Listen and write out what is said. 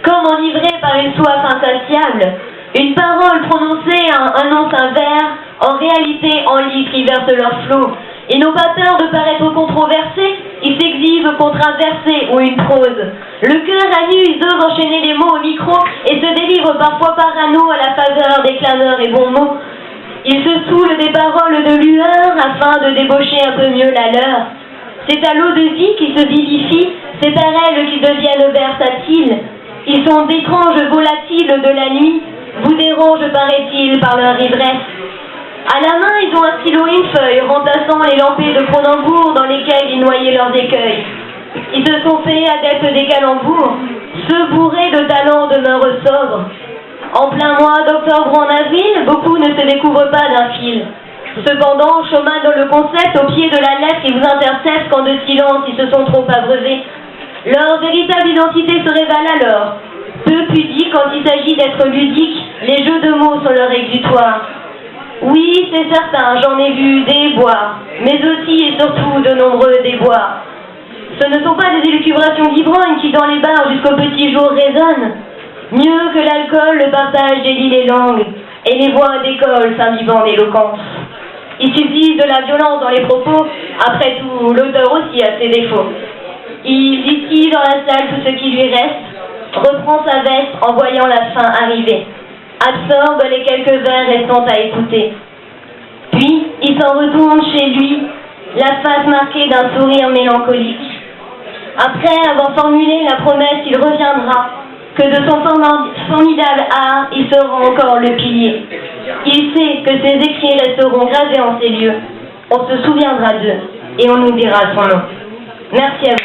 comme enivré par une soif insatiable. Une parole prononcée annonce un vers, en réalité en litres qui versent leur flot. Ils n'ont pas peur de paraître controversés, ils s'exhibent contre un verset ou une prose. Le cœur à nu, ils osent enchaîner les mots au micro et se délivrent parfois par anneaux à la faveur des clameurs et bons mots. Ils se saoulent des paroles de lueur afin de débaucher un peu mieux la leur. C'est à l'eau de vie qui se vivifie, c'est par elle qu'ils deviennent versatiles. Ils sont d'étranges volatiles de la nuit, vous dérangent, paraît-il, par leur ivresse. À la main, ils ont un stylo et une feuille, remplaçant les lampées de Cronenbourg dans lesquelles ils noyaient leurs écueils. Ils se sont fait adeptes des calembours, ceux bourrés de talents demeurent sobres. En plein mois d'octobre ou en avril, beaucoup ne se découvrent pas d'un fil. Cependant, chemin dans le concept, au pied de la lettre, ils vous interceptent quand de silence ils se sont trop abreuvés. Leur véritable identité se révèle alors. Peu pudiques quand il s'agit d'être ludiques, les jeux de mots sont leur exutoire. Oui, c'est certain, j'en ai vu des boire, mais aussi et surtout de nombreux déboires. Ce ne sont pas des élucubrations d'ivrognes qui dans les bars jusqu'au petit jour résonnent. Mieux que l'alcool, le partage délie les langues, et les voix d'école s'imbibant d'éloquence. Il subsiste de la violence dans les propos, après tout, l'auteur aussi a ses défauts. Il distille dans la salle tout ce qui lui reste, reprend sa veste en voyant la fin arriver, absorbe les quelques vers restants à écouter. Puis, il s'en retourne chez lui, la face marquée d'un sourire mélancolique. Après avoir formulé la promesse qu'il reviendra, que de son formidable art, il sera encore le pilier. Il sait que ses écrits resteront gravés en ces lieux. On se souviendra d'eux et on nous dira son nom. Merci à vous.